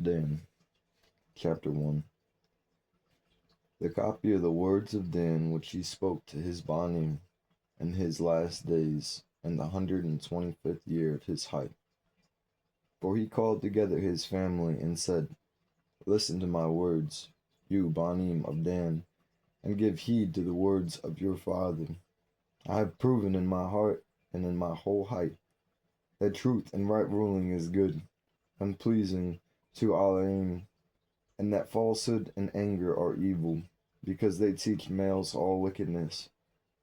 Dan, Chapter 1. The copy of the words of Dan which he spoke to his Bani in his last days, in the 125th year of his height. For he called together his family and said, Listen to my words, you Banim of Dan, and give heed to the words of your father. I have proven in my heart and in my whole height that truth and right ruling is good and pleasing to Elohim, and that falsehood and anger are evil, because they teach males all wickedness.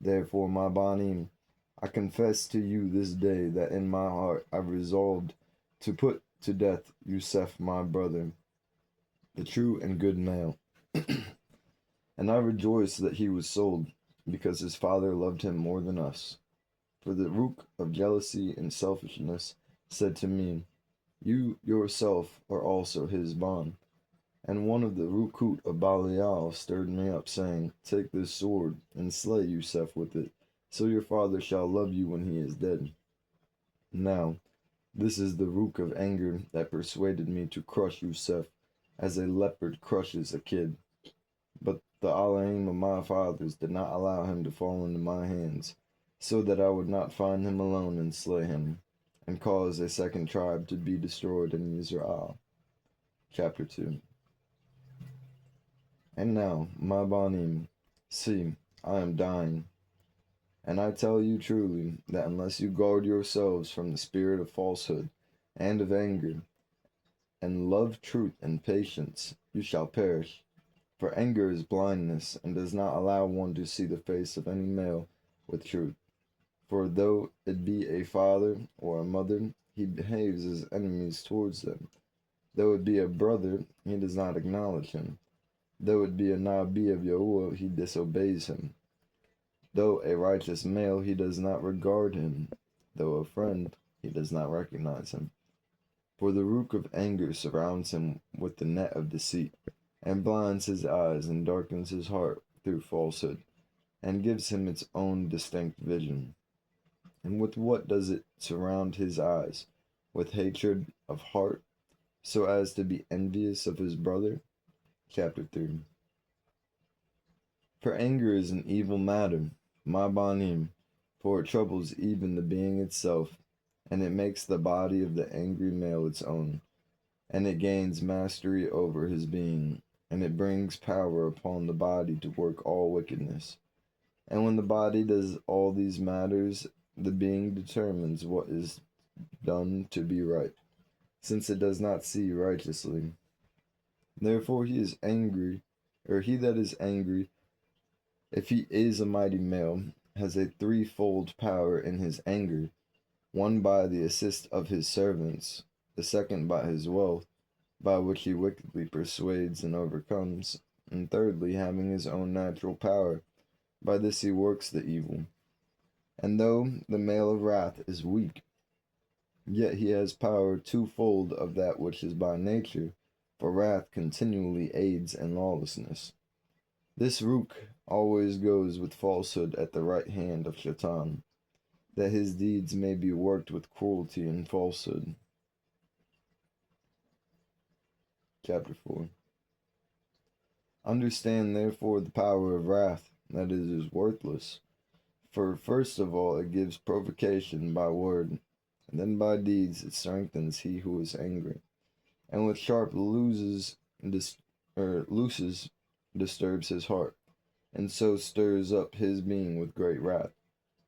Therefore, my Banim, I confess to you this day that in my heart I resolved to put to death Yusef my brother, the true and good male. And I rejoice that he was sold, because his father loved him more than us. For the root of jealousy and selfishness said to me, You yourself are also his bond. And one of the Rukut of Balial stirred me up, saying, Take this sword, and slay Yusef with it, so your father shall love you when he is dead. Now, this is the root of anger that persuaded me to crush Yusef, as a leopard crushes a kid. But the Elohim of my fathers did not allow him to fall into my hands, so that I would not find him alone and slay him, and cause a second tribe to be destroyed in Yizraal. Chapter 2. And now, my Banim, see, I am dying. And I tell you truly that unless you guard yourselves from the spirit of falsehood and of anger, and love truth and patience, you shall perish. For anger is blindness, and does not allow one to see the face of any male with truth. For though it be a father or a mother, he behaves as enemies towards them. Though it be a brother, he does not acknowledge him. Though it be a Nabi of Yahuwah, he disobeys him. Though a righteous male, he does not regard him. Though a friend, he does not recognize him. For the root of anger surrounds him with the net of deceit, and blinds his eyes and darkens his heart through falsehood, and gives him its own distinct vision. And with what does it surround his eyes? With hatred of heart, so as to be envious of his brother? Chapter 3. For anger is an evil matter, my Banim, for it troubles even the being itself, and it makes the body of the angry male its own, and it gains mastery over his being, and it brings power upon the body to work all wickedness. And when the body does all these matters, the being determines what is done to be right, since it does not see righteously. Therefore he is angry, or he that is angry, if he is a mighty male, has a threefold power in his anger, one by the assist of his servants, the second by his wealth, by which he wickedly persuades and overcomes, and thirdly, having his own natural power, by this he works the evil. And though the male of wrath is weak, yet he has power twofold of that which is by nature, for wrath continually aids in lawlessness. This rook always goes with falsehood at the right hand of Shaitan, that his deeds may be worked with cruelty and falsehood. Chapter 4. Understand therefore the power of wrath, that it is worthless. For first of all it gives provocation by word, and then by deeds it strengthens he who is angry, and with sharp looses disturbs his heart, and so stirs up his being with great wrath.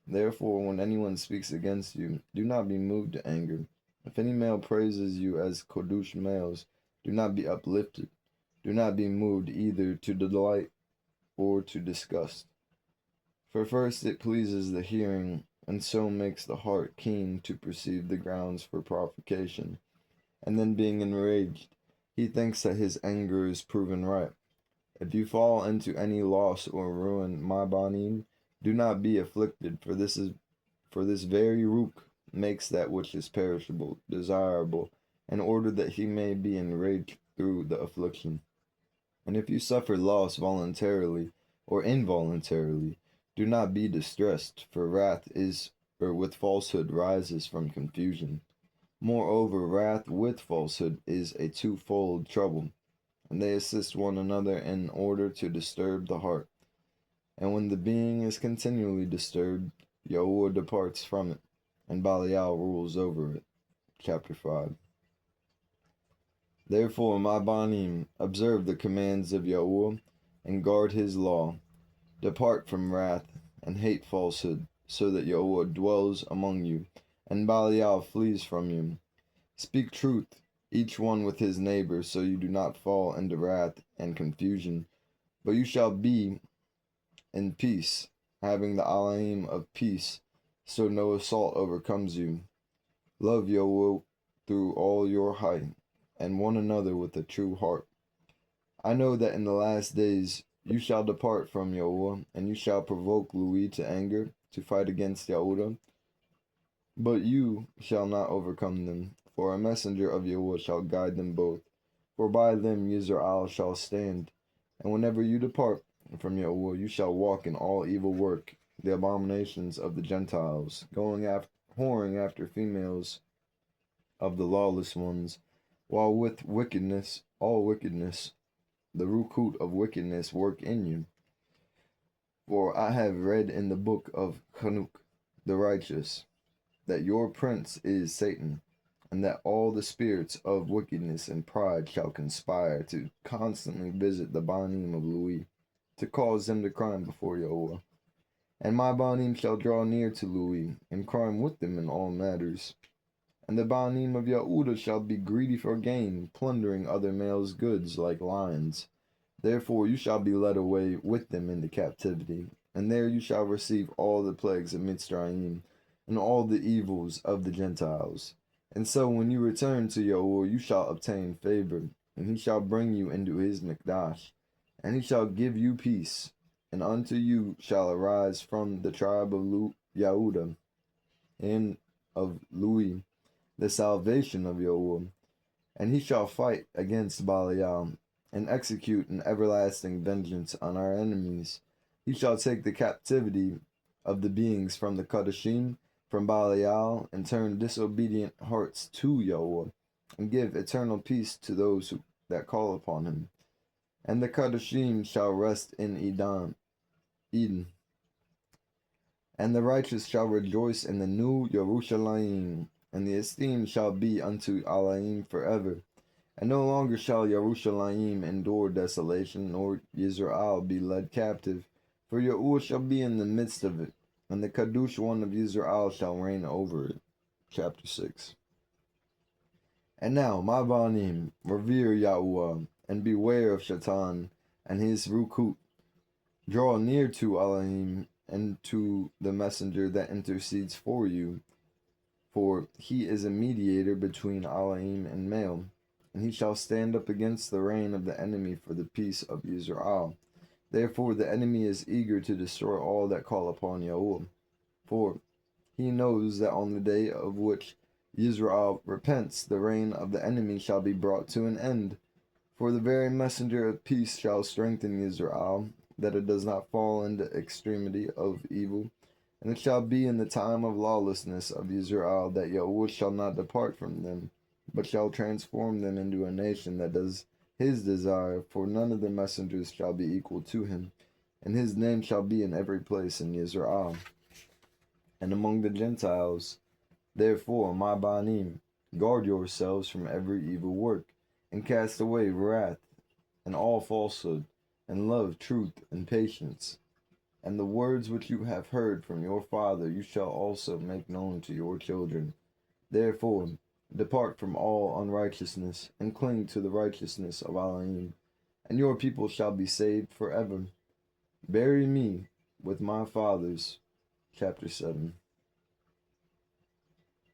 Therefore, when anyone speaks against you, do not be moved to anger. If any male praises you as Kodush males, do not be uplifted. Do not be moved either to delight or to disgust. For first it pleases the hearing, and so makes the heart keen to perceive the grounds for provocation. And then being enraged, he thinks that his anger is proven right. If you fall into any loss or ruin, my Banim, do not be afflicted, for this very rook makes that which is perishable desirable, in order that he may be enraged through the affliction. And if you suffer loss voluntarily or involuntarily, do not be distressed, for wrath is, or with falsehood rises from confusion. Moreover, wrath with falsehood is a twofold trouble, and they assist one another in order to disturb the heart. And when the being is continually disturbed, Yahuwah departs from it, and Belial rules over it. Chapter 5. Therefore, my Banim, observe the commands of Yahuwah, and guard his law. Depart from wrath, and hate falsehood, so that Yahuwah dwells among you, and Belial flees from you. Speak truth, each one with his neighbor, so you do not fall into wrath and confusion, but you shall be in peace, having the alaim of peace, so no assault overcomes you. Love Yahuwah through all your height, and one another with a true heart. I know that in the last days you shall depart from Yahuwah, and you shall provoke Louis to anger, to fight against Yahudah, but you shall not overcome them, for a messenger of Yahuwah shall guide them both, for by them Yizraal shall stand. And whenever you depart from Yahuwah, you shall walk in all evil work, the abominations of the Gentiles, whoring after females of the lawless ones, while with wickedness, all wickedness, the root of wickedness work in you. For I have read in the book of Chanuk, the righteous, that your prince is Satan, and that all the spirits of wickedness and pride shall conspire to constantly visit the Banim of Louis, to cause them to crime before Yahuwah. And my Banim shall draw near to Louis, and crime with them in all matters. And the Banim of Yahudah shall be greedy for gain, plundering other males' goods like lions. Therefore you shall be led away with them into captivity, and there you shall receive all the plagues of Mitzrayim, and all the evils of the Gentiles. And so when you return to Yahuwah, you shall obtain favor, and he shall bring you into his Mikdash, and he shall give you peace, and unto you shall arise from the tribe of Yahudah, and of Louis, the salvation of Yahuwah, and he shall fight against Belial, and execute an everlasting vengeance on our enemies. He shall take the captivity of the beings from the Kadashim, from Belial, and turn disobedient hearts to Yahuwah, and give eternal peace to those that call upon him. And the Kadashim shall rest in Eden, and the righteous shall rejoice in the new Yerushalayim, and the esteem shall be unto Alaim forever. And no longer shall Yerushalayim endure desolation, nor Yizraal be led captive, for Yahuwah shall be in the midst of it, and the Kadush one of Yizraal shall reign over it. Chapter 6. And now, my Banim, revere Yahuwah, and beware of Shaitan and his Rukut. Draw near to Alaim, and to the messenger that intercedes for you, for he is a mediator between Alaim and male, and he shall stand up against the reign of the enemy for the peace of Yisrael. Therefore the enemy is eager to destroy all that call upon Yahuwah, for he knows that on the day of which Yisrael repents, the reign of the enemy shall be brought to an end. For the very messenger of peace shall strengthen Yisrael, that it does not fall into extremity of evil. And it shall be in the time of lawlessness of Yisrael that Yahuwah shall not depart from them, but shall transform them into a nation that does his desire, for none of the messengers shall be equal to him, and his name shall be in every place in Yisrael and among the Gentiles. Therefore, my Banim, guard yourselves from every evil work, and cast away wrath and all falsehood, and love truth and patience. And the words which you have heard from your father you shall also make known to your children. Therefore, depart from all unrighteousness, and cling to the righteousness of Alaim, and your people shall be saved forever. Bury me with my fathers. Chapter 7.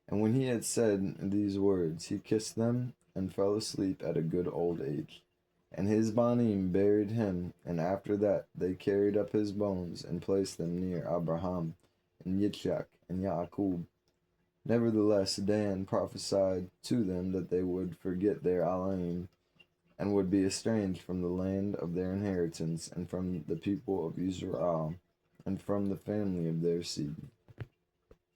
And when he had said these words, he kissed them, and fell asleep at a good old age. And his Banim buried him, and after that they carried up his bones, and placed them near Abraham, and Yitzchak, and Yaaqub. Nevertheless, Dan prophesied to them that they would forget their Alaim, and would be estranged from the land of their inheritance, and from the people of Israel, and from the family of their seed.